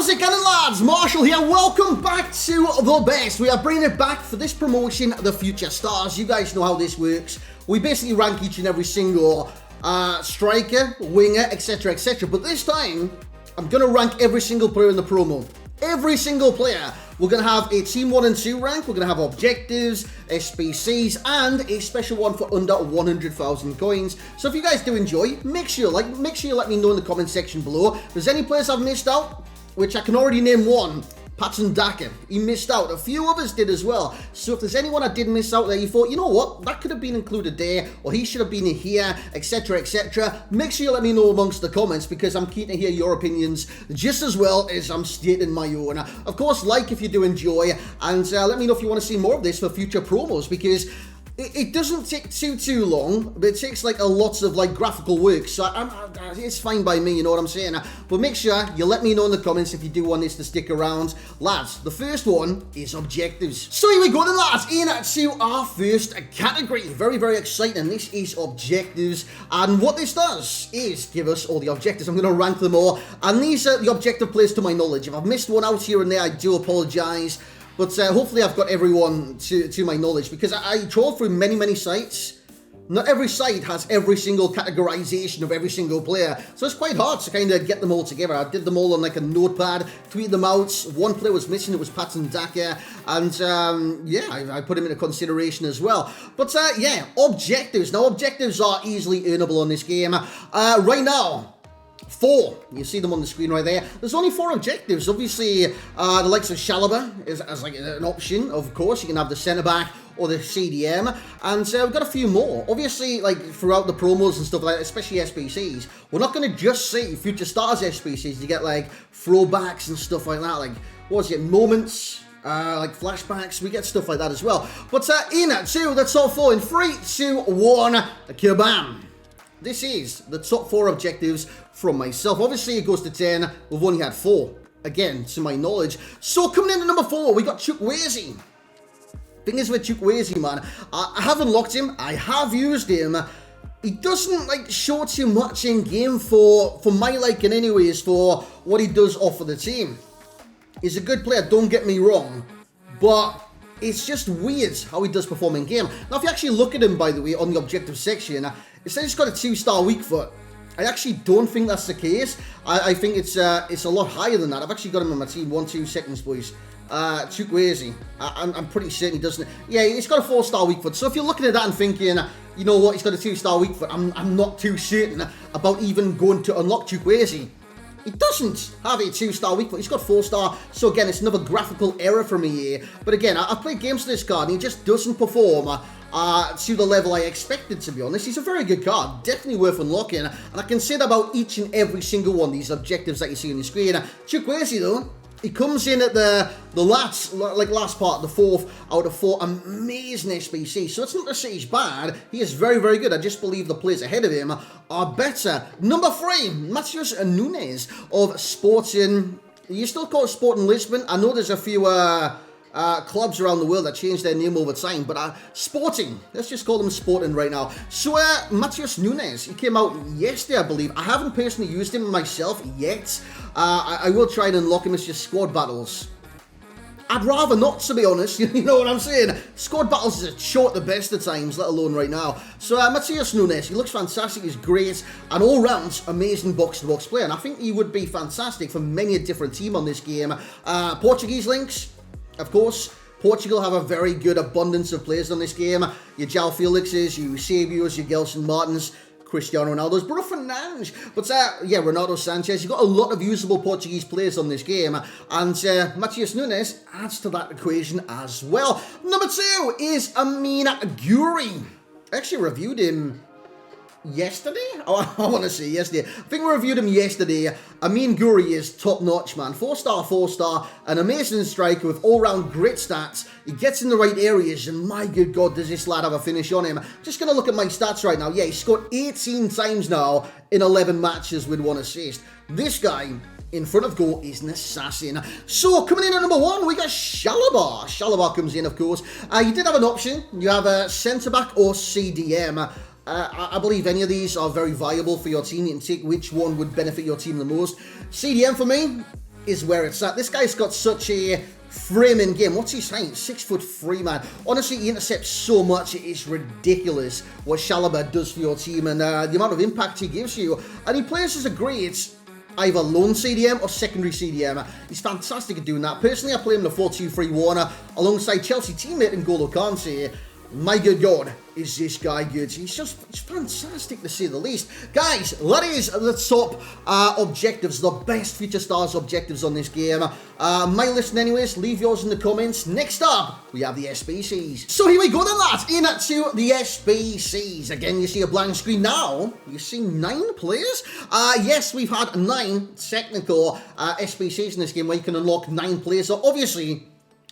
How's it going, lads? Marshall here. Welcome back to The Best. We are bringing it back for this promotion, the Future Stars. You guys know how this works. We basically rank each and every single striker, winger, etc, etc. But this time, I'm going to rank every single player in the promo. Every single player. We're going to have a Team 1 and 2 rank. We're going to have objectives, SBCs, and a special one for under 100,000 coins. So if you guys do enjoy, make sure you let me know in the comment section below. If there's any players I've missed out, which I can already name one, Patson Daka. He missed out. A few others did as well. So if there's anyone I did miss out there, you thought, you know what, that could have been included there, or he should have been in here, etc, etc, make sure you let me know amongst the comments, because I'm keen to hear your opinions just as well as I'm stating my own. Of course, like if you do enjoy, and let me know if you want to see more of this for future promos, because it doesn't take too long, but it takes like a lot of like graphical work, so it's fine by me, you know what I'm saying? But make sure you let me know in the comments if you do want this to stick around. Lads, the first one is objectives. So here we go then, lads, into our first category. Very, very exciting. This is objectives, and what this does is give us all the objectives. I'm going to rank them all, and these are the objective players to my knowledge. If I've missed one out here and there, I do apologise. But hopefully I've got everyone to my knowledge, because I trawled through many sites. Not every site has every single categorization of every single player, so it's quite hard to kind of get them all together. I did them all on like a notepad, tweeted them out. One player was missing, it was Patson Daka, and yeah, I put him into consideration as well. But yeah, objectives. Now objectives are easily earnable on this game. Right now, 4. You see them on the screen right there. There's only 4 objectives. Obviously, the likes of Chalobah is as like an option. Of course, you can have the centre-back or the CDM. And we've got a few more. Obviously, like throughout the promos and stuff like that, especially SBCs, we're not going to just see Future Stars SBCs. You get like throwbacks and stuff like that. Like, what was it? Moments. Like flashbacks, we get stuff like that as well. But in 2, that's all 4. In 3, 2, 1, kabam. This is the top 4 objectives from myself. Obviously, it goes to 10. We've only had 4, again, to my knowledge. So, coming in at number 4, we got Chukwueze. Thing is with Chukwueze, man, I have unlocked him. I have used him. He doesn't, like, show too much in-game for my liking anyways, for what he does offer the team. He's a good player, don't get me wrong. But it's just weird how he does perform in-game. Now, if you actually look at him, by the way, on the objective section, it says he's got a 2-star weak foot. I actually don't think that's the case. I think it's a lot higher than that. I've actually got him on my team. 2 seconds, boys. Chukwueze. I'm pretty certain he doesn't. Yeah, he's got a 4-star weak foot. So if you're looking at that and thinking, you know what, he's got a 2-star weak foot, I'm not too certain about even going to unlock Chukwueze. He doesn't have a 2-star weak foot. He's got 4-star. So again, it's another graphical error for me here. But again, I've played games with this card and he just doesn't perform to the level I expected, to be honest. He's a very good card. Definitely worth unlocking. And I can say that about each and every single one of these objectives that you see on the screen. Chukwueze, though, he comes in at the last part, the 4th out of 4 amazing SBC. So it's not to say he's bad. He is very, very good. I just believe the players ahead of him are better. Number 3, Matheus Nunes of Sporting. You still call it Sporting Lisbon? I know there's a few clubs around the world that change their name over time, but Sporting, let's just call them Sporting right now. So Matheus Nunes, he came out yesterday, I believe. I haven't personally used him myself yet. I will try and unlock him as just squad battles. I'd rather not, to be honest. You know what I'm saying? Squad battles is a short the best of times, let alone right now. So Matheus Nunes, he looks fantastic. He's great, an all-round amazing box-to-box player, and I think he would be fantastic for many a different team on this game. Portuguese links. Of course, Portugal have a very good abundance of players on this game. Your João Felixes, your Eusebios, your Gelson Martins, Cristiano Ronaldo's, Bruno Fernandes. But yeah, Renato Sanchez. You've got a lot of usable Portuguese players on this game. And Matheus Nunes adds to that equation as well. Number 2 is Enquiries. I actually reviewed him yesterday? Oh, I want to say yesterday. I think we reviewed him yesterday. Enquiries is top-notch, man. 4-star, 4-star. An amazing striker with all-round great stats. He gets in the right areas, and my good God, does this lad have a finish on him. Just going to look at my stats right now. Yeah, he's scored 18 times now in 11 matches with 1 assist. This guy in front of goal is an assassin. So, coming in at number 1, we got Chalobah. Chalobah comes in, of course. You did have an option. You have a centre-back or CDM. I believe any of these are very viable for your team. You can take which one would benefit your team the most. CDM for me, is where it's at. This guy's got such a framing game. What's his height? 6'3", man. Honestly, he intercepts so much, it is ridiculous what Chalobah does for your team and the amount of impact he gives you. And he plays as a great either lone CDM or secondary CDM. He's fantastic at doing that. Personally, I play him in the 4-2-3-1 alongside Chelsea teammate N'Golo Kante. My good God, is this guy good? He's fantastic to say the least. Guys, that is the top objectives, the best Future Stars objectives on this game. My list anyways, leave yours in the comments. Next up, we have the SBCs. So here we go then, lads, into the SBCs. Again, you see a blank screen now. You see 9 players. Yes, we've had 9 technical SBCs in this game where you can unlock 9 players. So obviously,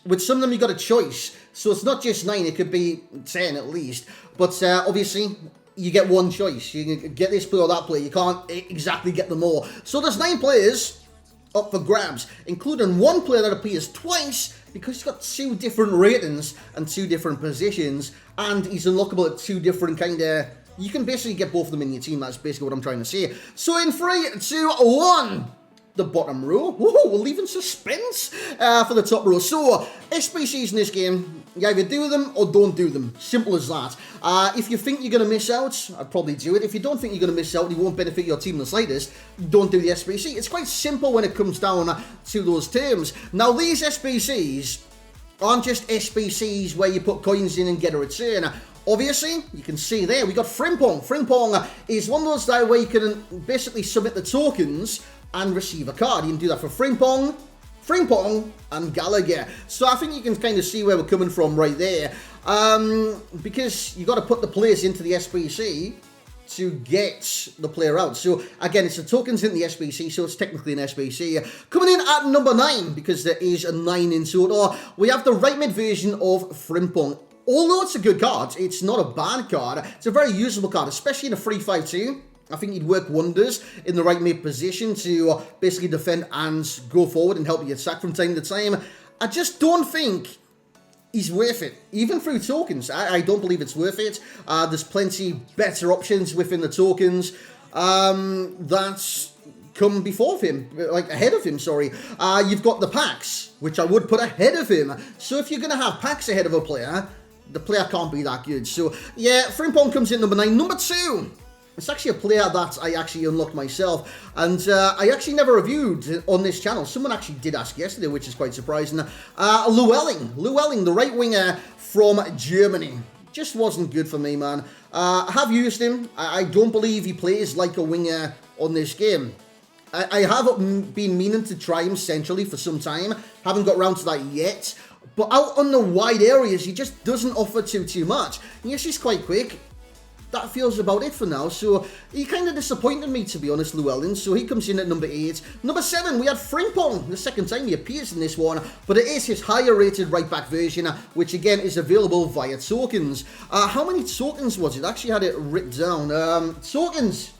with some of them, you got a choice. So it's not just 9, it could be 10 at least. But obviously, you get one choice. You can get this player or that player. You can't exactly get them all. So there's 9 players up for grabs, including one player that appears twice because he's got 2 different ratings and 2 different positions. And he's unlockable at 2 different kind of... You can basically get both of them in your team. That's basically what I'm trying to say. So in 3, 2, 1... the bottom row. Whoa, we're leaving suspense for the top row. So, SBCs in this game, you either do them or don't do them. Simple as that. If you think you're going to miss out, I'd probably do it. If you don't think you're going to miss out and you won't benefit your team in the slightest, don't do the SBC. It's quite simple when it comes down to those terms. Now, these SBCs aren't just SBCs where you put coins in and get a return. Obviously, you can see there, we got Frimpong. Frimpong is one of those that where you can basically submit the tokens and receive a card. You can do that for Frimpong, and Gallagher. So I think you can kind of see where we're coming from right there. Because you got to put the players into the SBC to get the player out. So again, it's the tokens in the SBC, so it's technically an SBC. Coming in at number 9, because there is a 9 in total, we have the right mid version of Frimpong. Although it's a good card, it's not a bad card. It's a very usable card, especially in a 3-5-2. I think he'd work wonders in the right mid position to basically defend and go forward and help you attack from time to time. I just don't think he's worth it. Even through tokens, I don't believe it's worth it. There's plenty better options within the tokens that come before him, like ahead of him, sorry. You've got the packs, which I would put ahead of him. So if you're going to have packs ahead of a player, the player can't be that good. So yeah, Frimpong comes in number 9. Number 2. It's actually a player that I actually unlocked myself, and I actually never reviewed on this channel. Someone actually did ask yesterday, which is quite surprising. Llewellyn, the right winger from Germany. Just wasn't good for me, man. I have used him. I don't believe he plays like a winger on this game. I have been meaning to try him centrally for some time. Haven't got around to that yet. But out on the wide areas, he just doesn't offer too much. Yes, he's quite quick. That feels about it for now. So he kind of disappointed me, to be honest, Llewellyn. So he comes in at number 8. Number 7, we had Frimpong. The second time he appears in this one. But it is his higher rated right back version, which again is available via tokens. How many tokens was it? I actually had it written down. Tokens.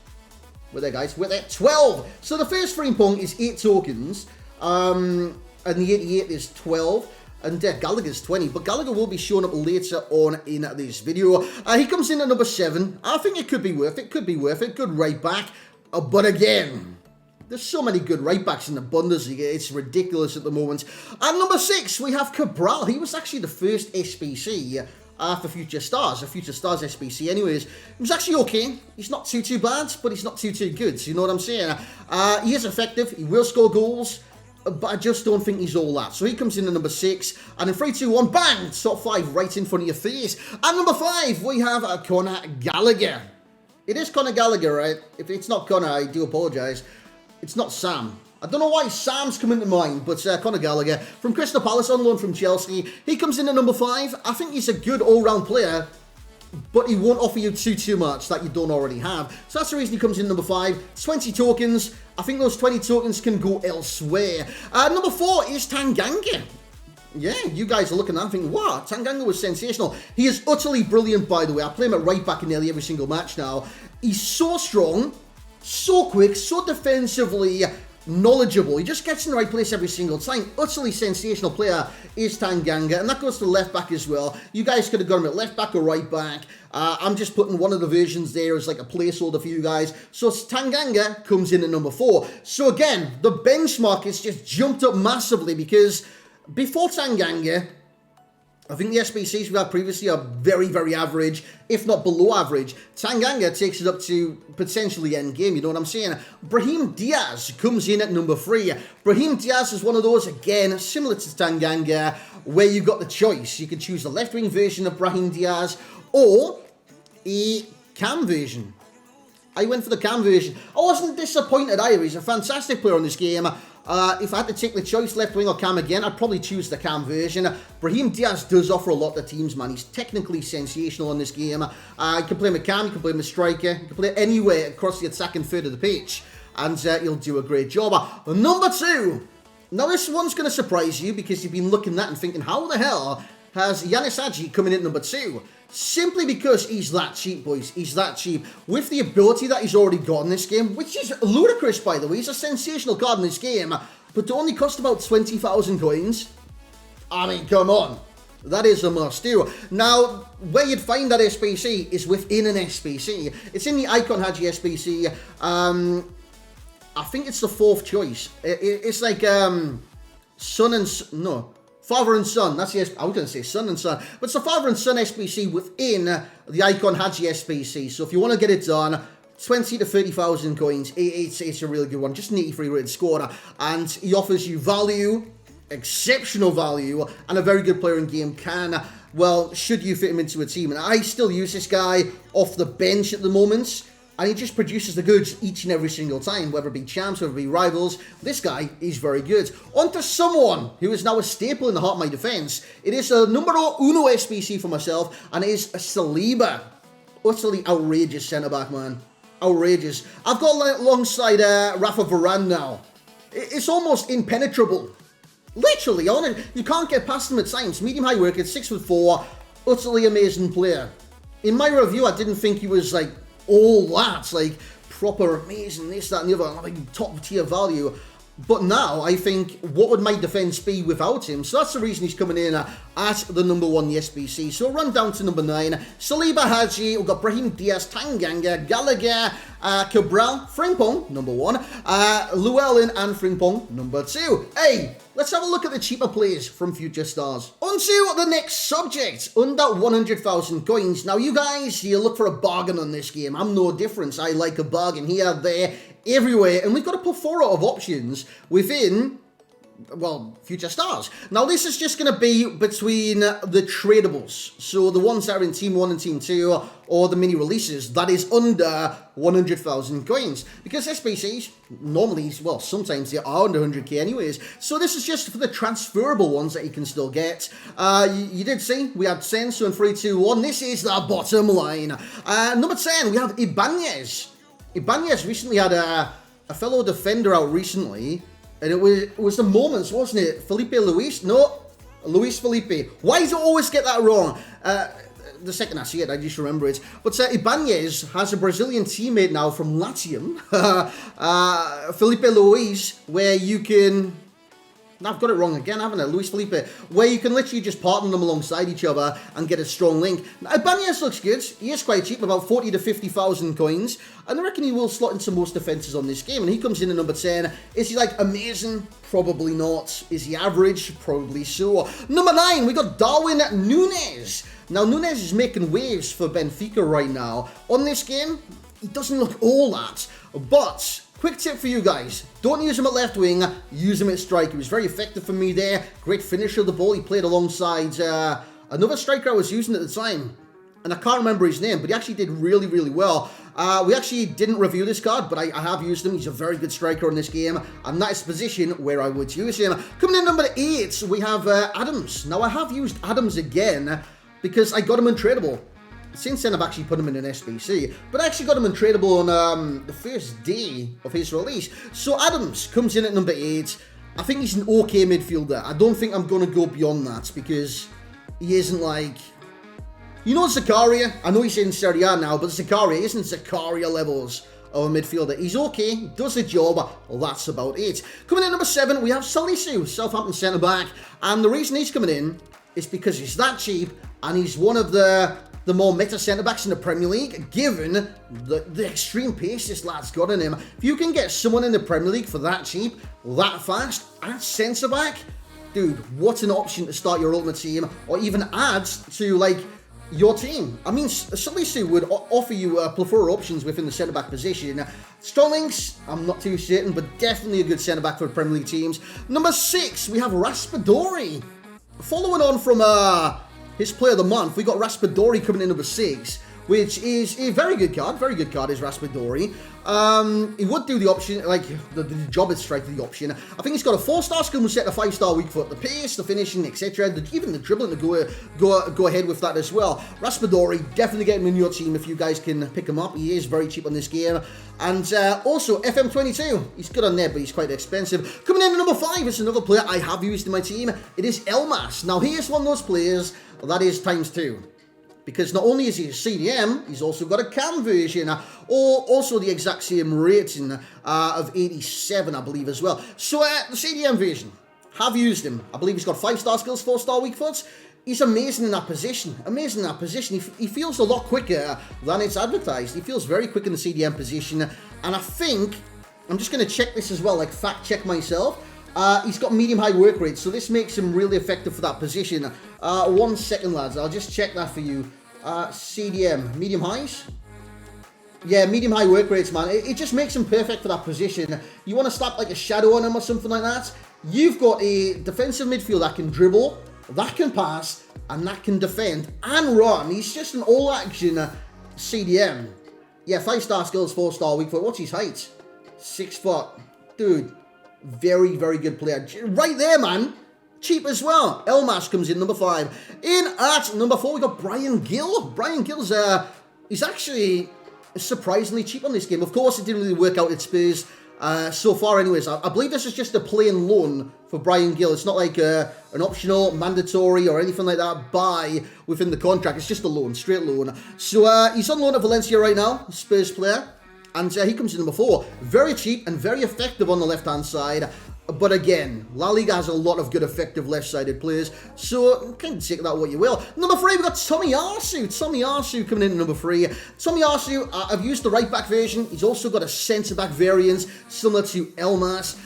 We're there, guys. We're there. 12. So the first Frimpong is 8 tokens. And the 88 is 12. And Gallagher's 20, but Gallagher will be showing up later on in this video. He comes in at number 7. I think it could be worth it. Good right back. But again, there's so many good right backs in the Bundesliga. It's ridiculous at the moment. At number 6, we have Cabral. He was actually the first SBC for Future Stars. A Future Stars SBC anyways. It was actually okay. He's not too bad, but he's not too good. So you know what I'm saying? He is effective. He will score goals. But I just don't think he's all that. So he comes in at number 6. And in 3, 2, 1, bang! Top 5 right in front of your face. At number 5, we have Conor Gallagher. It is Conor Gallagher, right? If it's not Conor, I do apologise. It's not Sam. I don't know why Sam's coming to mind, but Conor Gallagher from Crystal Palace on loan from Chelsea. He comes in at number 5. I think he's a good all-round player, but he won't offer you too much that you don't already have. So that's the reason he comes in number 5. 20 tokens. I think those 20 tokens can go elsewhere. Number 4 is Tanganga. Yeah, you guys are looking at that and thinking, wow, Tanganga was sensational. He is utterly brilliant, by the way. I play him at right back in nearly every single match now. He's so strong, so quick, so defensively knowledgeable. He just gets in the right place every single time. Utterly sensational player is Tanganga, and that goes to the left back as well. You guys could have got him at left back or right back. I'm just putting one of the versions there as like a placeholder for you guys. So Tanganga comes in at number 4. So again, the benchmark is just jumped up massively because before Tanganga, I think the SBCs we had previously are very, very average, if not below average. Tanganga takes it up to potentially end game, you know what I'm saying? Brahim Diaz comes in at number 3. Brahim Diaz is one of those, again, similar to Tanganga, where you've got the choice. You can choose the left-wing version of Brahim Diaz or a cam version. I went for the cam version. I wasn't disappointed either. He's a fantastic player on this game. If I had to take the choice left wing or cam again, I'd probably choose the cam version. Brahim Diaz does offer a lot to teams, man. He's technically sensational in this game. You can play him a cam, you can play him a striker, you can play anywhere across the attacking third of the pitch, and he'll do a great job. Number 2. Now this one's going to surprise you because you've been looking at that and thinking, how the hell has Yanis Hadji coming in at number 2? Simply because he's that cheap, boys. He's that cheap. With the ability that he's already got in this game, which is ludicrous, by the way. He's a sensational card in this game, but to only cost about 20,000 coins. I mean, come on. That is a must-do. Now, where you'd find that SBC is within an SBC. It's in the Icon Hadji SBC. I think it's the 4th choice. It's like Father and Son, that's the I was going to say Son and Son, but it's the Father and Son SBC within the Icon Hadji SBC. So if you want to get it done, 20 to 30,000 coins, it's a really good one. Just an 83 rated scorer, and he offers you value, exceptional value, and a very good player in game well, should you fit him into a team. And I still use this guy off the bench at the moment, and he just produces the goods each and every single time, whether it be champs, whether it be rivals. This guy is very good. On to someone who is now a staple in the heart of my defense. It is a numero uno SBC for myself, and it is a Saliba. Utterly outrageous centre-back, man. Outrageous. I've got alongside Rafa Varane now. It's almost impenetrable. Literally, you can't get past him at times. Medium-high work, it's 6'4", utterly amazing player. In my review, I didn't think he was like all that, like proper amazing, this, that, and the other, like top tier value. But now I think, what would my defense be without him? So that's the reason he's coming in at the number 1 the SBC. So we'll run down to number 9. Saliba Hadji, we've got Brahim Diaz, Tanganga, Gallagher, Cabral, Frimpong, number 1, Llewellyn and Frimpong, number 2. Hey, let's have a look at the cheaper players from Future Stars. On to the next subject, under 100,000 coins. Now you guys, you look for a bargain on this game. I'm no different. I like a bargain here, there, everywhere, and we've got a plethora of options within, well, Future Stars. Now this is just going to be between the tradables, so the ones that are in Team 1 and Team 2, or the mini releases, that is under 100,000 coins, because SBCs, normally, well, sometimes they are under 100k anyways, so this is just for the transferable ones that you can still get. You did see, we had 10, so in 3, 2, 1, this is the bottom line. Number 10, we have Ibanez. Ibanez recently had a fellow defender out recently, and it was the moments, wasn't it? Felipe Luis? No, Luis Felipe. Why does it always get that wrong? The second I see it, I just remember it. But Ibanez has a Brazilian teammate now from Latium, Felipe Luis, where you can... I've got it wrong again, haven't I? Luis Felipe, where you can literally just partner them alongside each other and get a strong link. Now, Ibanez looks good. He is quite cheap, about 40 to 50,000 coins. And I reckon he will slot into most defenses on this game. And he comes in at number 10. Is he like amazing? Probably not. Is he average? Probably so. Number 9, we got Darwin Núñez. Now, Núñez is making waves for Benfica right now. On this game, he doesn't look all that. But... quick tip for you guys, don't use him at left wing, use him at strike. He was very effective for me there, great finisher of the ball. He played alongside another striker I was using at the time, and I can't remember his name, but he actually did really, really well. We actually didn't review this card, but I have used him. He's a very good striker in this game, and that is a position where I would use him. Coming in number 8, we have Adams. Now, I have used Adams again, because I got him untradeable. Since then, I've actually put him in an SBC, but I actually got him untradeable on the first day of his release. So Adams comes in at number 8. I think he's an okay midfielder. I don't think I'm going to go beyond that, because he isn't like... you know Zakaria? I know he's in Serie A now, but Zakaria isn't Zakaria levels of a midfielder. He's okay, does the job, well, that's about it. Coming in number 7, we have Salisu, Southampton centre-back. And the reason he's coming in is because he's that cheap, and he's one of the more meta centre-backs in the Premier League, given the extreme pace this lad's got in him. If you can get someone in the Premier League for that cheap, that fast, at centre-back, dude, what an option to start your ultimate team, or even add to, like, your team. I mean, Salisu would offer you plethora options within the centre-back position. Stallings, I'm not too certain, but definitely a good centre-back for Premier League teams. Number 6, we have Raspadori. Following on from his player of the month, we got Raspadori coming in number 6, which is a very good card. Very good card is Raspadori. He would do the option, like, the job is straight to the option. I think he's got a 4-star skill set, a 5-star weak foot, the pace, the finishing, etc. Even the dribbling to go ahead with that as well. Raspadori, definitely get him in your team if you guys can pick him up. He is very cheap on this game. And also, FM22, he's good on there, but he's quite expensive. Coming in at number 5 is another player I have used in my team. It is Elmas. Now, he is one of those players that is ×2. Because not only is he a CDM, he's also got a CAM version, or also the exact same rating of 87, I believe, as well. So, the CDM version, have used him. I believe he's got 5-star skills, 4-star weak foot. He's amazing in that position. Amazing in that position. He feels a lot quicker than it's advertised. He feels very quick in the CDM position. And I think, I'm just going to check this as well, like fact check myself. He's got medium-high work rate, so this makes him really effective for that position. 1 second, lads. I'll just check that for you. CDM, medium highs? Yeah, medium-high work rates, man. It just makes him perfect for that position. You want to slap like a shadow on him or something like that? You've got a defensive midfield that can dribble, that can pass, and that can defend and run. He's just an all-action CDM. Yeah, 5-star skills, 4-star weak foot. What's his height? 6 foot. Dude, very, very good player. Right there, man. Cheap as well. Elmas comes in number 5. In at number 4, we got Brian Gill. Brian Gill's, he's actually surprisingly cheap on this game. Of course, it didn't really work out at Spurs so far anyways. I believe this is just a plain loan for Brian Gill. It's not like an optional, mandatory, or anything like that buy within the contract. It's just a loan, straight loan. So he's on loan at Valencia right now, Spurs player. And he comes in number 4. Very cheap and very effective on the left-hand side. But again, La Liga has a lot of good, effective left-sided players, so kind of take that what you will. Number 3, we've got Tomiyasu. Tomiyasu coming in at number 3. Tomiyasu, I've used the right-back version. He's also got a centre-back variant, similar to Elmas.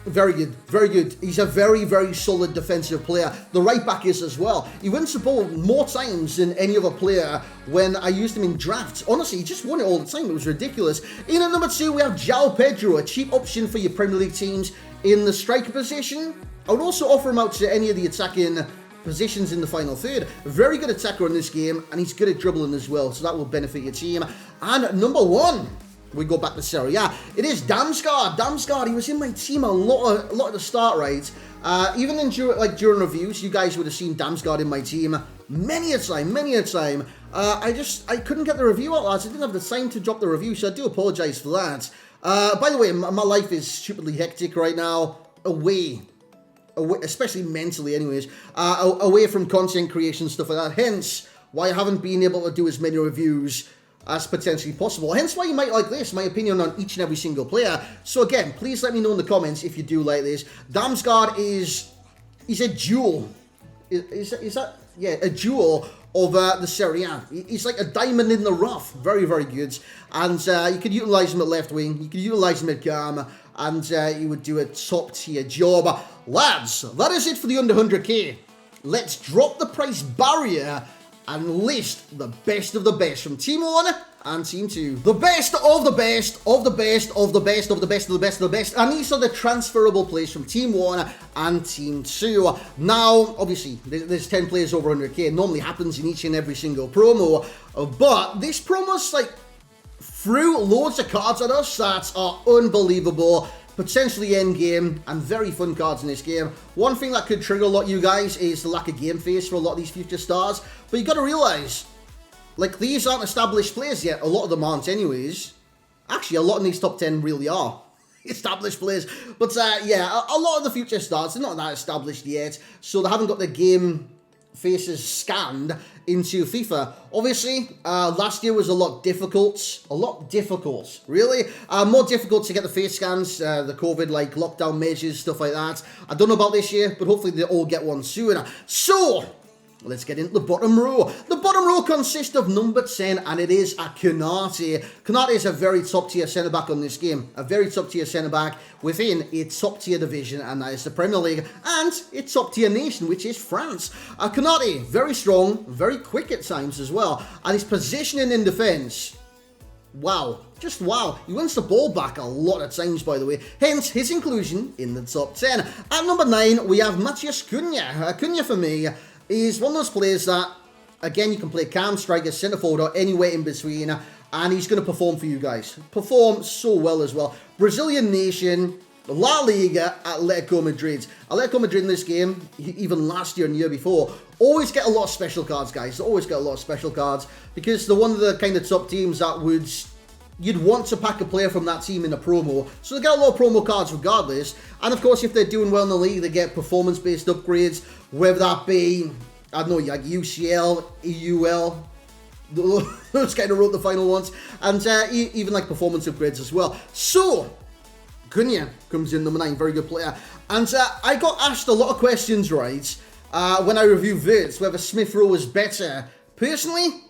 Very good, very good. He's a very, very solid defensive player. The right-back is as well. He wins the ball more times than any other player when I used him in drafts. Honestly, he just won it all the time. It was ridiculous. In at number 2, we have João Pedro, a cheap option for your Premier League teams in the striker position. I would also offer him out to any of the attacking positions in the final third. Very good attacker in this game, and he's good at dribbling as well, so that will benefit your team. And number 1, we go back to Serie A. It is Damsgaard. Damsgaard, he was in my team a lot at the start, right? Even during reviews, you guys would have seen Damsgaard in my team many a time. I couldn't get the review out, lads. I didn't have the time to drop the review, so I do apologise for that. By the way, my life is stupidly hectic right now. Away, especially mentally anyways, away from content creation, stuff like that. Hence, why I haven't been able to do as many reviews as potentially possible. Hence why you might like this, my opinion on each and every single player. So again, please let me know in the comments if you do like this. Damsgaard he's a jewel. Is that? Yeah, a jewel of the Serie A. He's like a diamond in the rough. Very, very good. And you could utilise him at left wing. You could utilise him at CAM. And he would do a top tier job. Lads, that is it for the under 100k. Let's drop the price barrier and list the best of the best from Team 1 and Team 2. The best of the best of the best of the best of the best of the best of the best. And these are the transferable players from Team 1 and Team 2. Now, obviously, there's 10 players over 100k. It normally happens in each and every single promo. But this promo's like threw loads of cards at us that are unbelievable. Potentially end game and very fun cards in this game. One thing that could trigger a lot of you guys is the lack of game face for a lot of these future stars. But you got to realise, like, these aren't established players yet. A lot of them aren't anyways. Actually, a lot of these top 10 really are established players. But yeah, a lot of the future stars, they're not that established yet. So they haven't got the game faces scanned into FIFA. Obviously, last year was a lot difficult, really. More difficult to get the face scans, the COVID like lockdown measures, stuff like that. I don't know about this year, but hopefully they all get one soon. So, let's get into the bottom row. The bottom row consists of number 10, and it is a Konate. Konate is a very top-tier centre-back on this game. A very top-tier centre-back within a top-tier division, and that is the Premier League, and a top-tier nation, which is France. Konate, very strong, very quick at times as well, and his positioning in defence, wow. Just wow. He wins the ball back a lot of times, by the way. Hence, his inclusion in the top 10. At number 9, we have Matheus Cunha. Cunha, for me, is one of those players that, again, you can play cam, striker, centre forward, or anywhere in between, and he's going to perform for you guys. Perform so well as well. Brazilian nation, La Liga, Atletico Madrid. Atletico Madrid in this game, even last year and the year before, always get a lot of special cards, guys. They always get a lot of special cards because they're one of the kind of top teams that you'd want to pack a player from that team in a promo. So they get a lot of promo cards regardless. And of course, if they're doing well in the league, they get performance-based upgrades, whether that be, I don't know, like UCL, EUL, those kind of wrote the final ones, and even like performance upgrades as well. So, Cunha comes in number 9, very good player. And I got asked a lot of questions, right, when I reviewed Verts, whether Smith Rowe was better. Personally,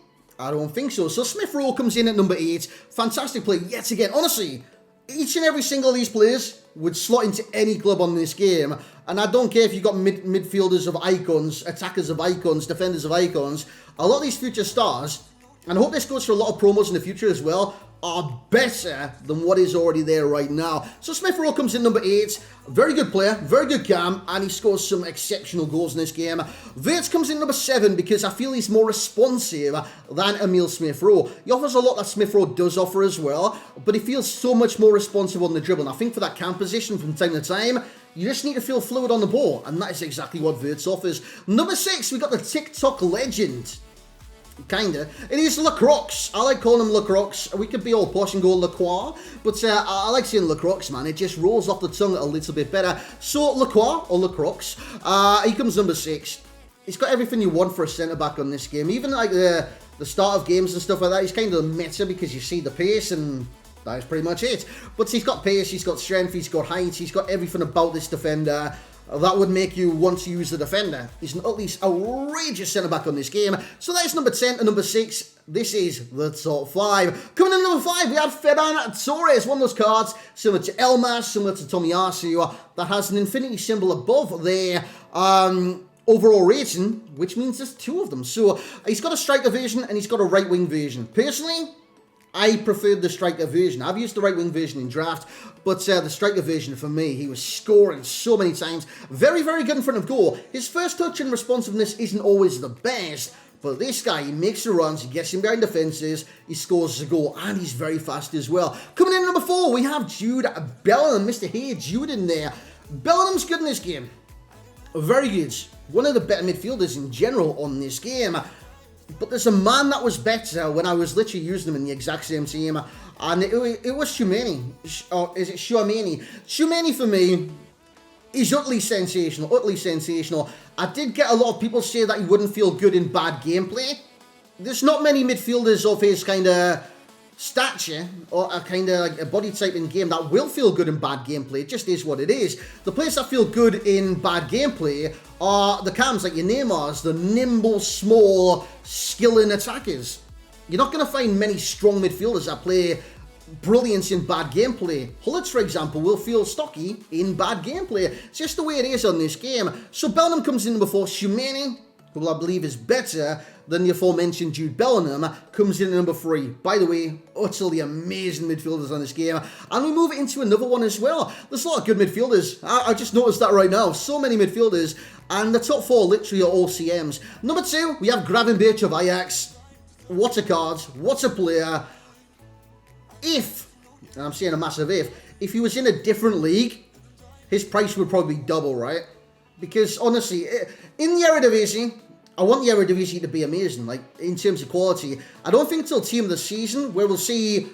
I don't think so. So Smith Rowe comes in at number 8. Fantastic play yet again. Honestly, each and every single of these players would slot into any club on this game. And I don't care if you've got midfielders of icons, attackers of icons, defenders of icons. A lot of these future stars, and I hope this goes for a lot of promos in the future as well, are better than what is already there right now. So Smith Rowe comes in number 8. Very good player, very good cam, and he scores some exceptional goals in this game. Verts comes in number 7 because I feel he's more responsive than Emil Smith Rowe. He offers a lot that Smith Rowe does offer as well, but he feels so much more responsive on the dribble. And I think for that cam position from time to time, you just need to feel fluid on the ball, and that is exactly what Verts offers. Number 6, we got the TikTok legend. Kinda. It is Lacroix. I like calling him Lacroix. We could be all posh and go Lacroix, but I like saying Lacroix, man. It just rolls off the tongue a little bit better. So Lacroix, or Lacroix, he comes number 6. He's got everything you want for a centre-back on this game. Even like the start of games and stuff like that, he's kind of meta because you see the pace and that is pretty much it. But he's got pace, he's got strength, he's got height, he's got everything about this defender that would make you want to use the defender. He's an at least outrageous centre-back on this game. So that's number 10 to number 6. This is the top 5. Coming in number 5, we have Ferran Torres. One of those cards similar to Elmas, similar to Tomiyasu, that has an infinity symbol above their overall rating, which means there's 2 of them. So he's got a striker version and he's got a right-wing version. Personally, I preferred the striker version. I've used the right-wing version in draft, but the striker version for me, he was scoring so many times. Very, very good in front of goal. His first touch and responsiveness isn't always the best, but this guy, he makes the runs, he gets him behind defences, he scores a goal, and he's very fast as well. Coming in at number 4, we have Jude Bellingham. Mr. Hey Jude in there. Bellingham's good in this game. Very good. One of the better midfielders in general on this game. But there's a man that was better when I was literally using him in the exact same team, and it was Tchouaméni. Or is it Tchouaméni? Tchouaméni for me is utterly sensational, utterly sensational. I did get a lot of people say that he wouldn't feel good in bad gameplay. There's not many midfielders of his kind of stature or a kind of like a body type in game that will feel good in bad gameplay. It just is what it is. The players that feel good in bad gameplay are the cams like your Neymars, the nimble, small, skilling attackers. You're not going to find many strong midfielders that play brilliance in bad gameplay. Hullets, for example, will feel stocky in bad gameplay. It's just the way it is on this game. So Bellingham comes in before Tchouaméni, who I believe is better than the aforementioned Jude Bellingham, comes in at number 3. By the way, utterly amazing midfielders on this game. And we move into another one as well. There's a lot of good midfielders. I just noticed that right now. So many midfielders. And the top 4 literally are all CMs. Number 2, we have Gravenberch of Ajax. What a card. What a player. If, and I'm saying a massive if he was in a different league, his price would probably double, right? Because honestly, in the Eredivisie, I want the Eredivisie to be amazing, like in terms of quality. I don't think until Team of the Season where we'll see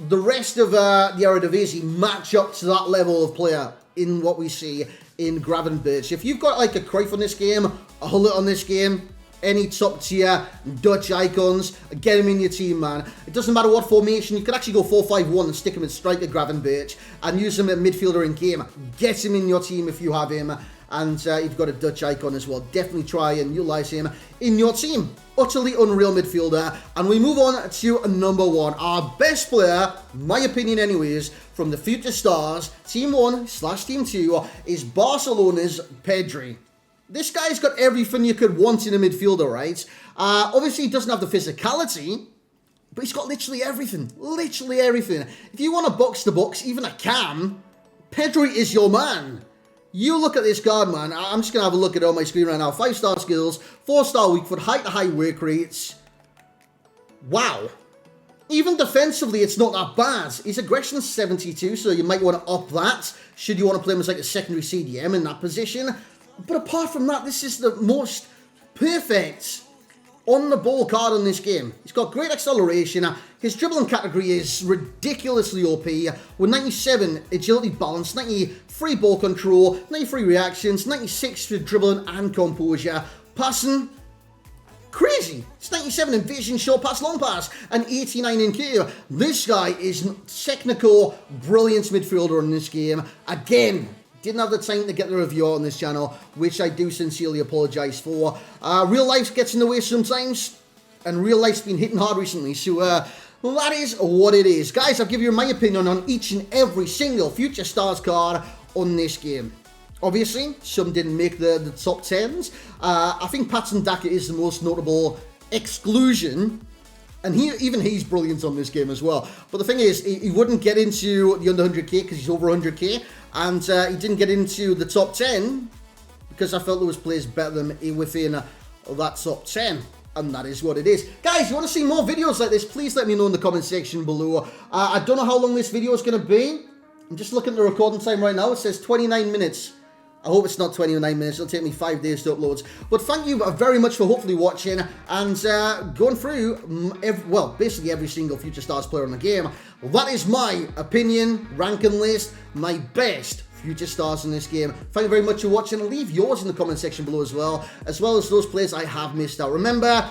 the rest of the Eredivisie match up to that level of player in what we see in Gravenberch. If you've got like a Cruyff on this game, a Hullet on this game, any top tier Dutch icons, get him in your team, man. It doesn't matter what formation. You could actually go 4-5-1 and stick him at striker Gravenberch and use him at midfielder in game. Get him in your team if you have him. And you've got a Dutch icon as well. Definitely try and utilize him in your team. Utterly unreal midfielder. And we move on to number 1. Our best player, my opinion anyways, from the Future Stars, Team 1/Team 2, is Barcelona's Pedri. This guy's got everything you could want in a midfielder, right? Obviously, he doesn't have the physicality, but he's got literally everything. Literally everything. If you want a box-to-box, even a cam, Pedri is your man. You look at this card, man. I'm just going to have a look at it on my screen right now. 5-star skills, 4-star weak foot, high-to-high work rates. Wow. Even defensively, it's not that bad. His aggression is 72, so you might want to up that, should you want to play him as like a secondary CDM in that position. But apart from that, this is the most perfect on-the-ball card in this game. He's got great acceleration. His dribbling category is ridiculously OP. With 97 agility balance, 93 ball control, 93 reactions, 96 for dribbling and composure. Passing, crazy. It's 97 in vision, short pass, long pass, and 89 in Q. This guy is technical, brilliant midfielder in this game. Again, didn't have the time to get the review on this channel, which I do sincerely apologise for. Real life gets in the way sometimes, and real life's been hitting hard recently, so well, that is what it is. Guys, I'll give you my opinion on each and every single Future Stars card on this game. Obviously, some didn't make the top 10s. I think Patson Daka is the most notable exclusion, and even he's brilliant on this game as well. But the thing is, he wouldn't get into the under 100k because he's over 100k. And he didn't get into the top 10 because I felt there was players better than him within that top 10. And that is what it is. Guys, you want to see more videos like this, please let me know in the comment section below. I don't know how long this video is going to be. I'm just looking at the recording time right now. It says 29 minutes. I hope it's not 29 minutes. It'll take me 5 days to upload. But thank you very much for hopefully watching and going through, basically every single Future Stars player in the game. That is my opinion, ranking list, my best Future Stars in this game. Thank you very much for watching. Leave yours in the comment section below as well as those players I have missed out. Remember,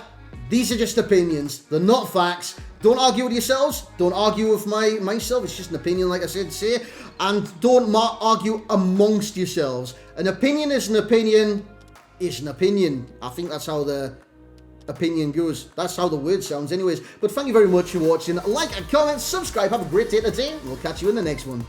these are just opinions. They're not facts. Don't argue with yourselves. Don't argue with myself. It's just an opinion, like I said to say. And don't argue amongst yourselves. An opinion is an opinion is an opinion. I think that's how the opinion goes. That's how the word sounds anyways. But thank you very much for watching. Like and comment, subscribe. Have a great day today. We'll catch you in the next one.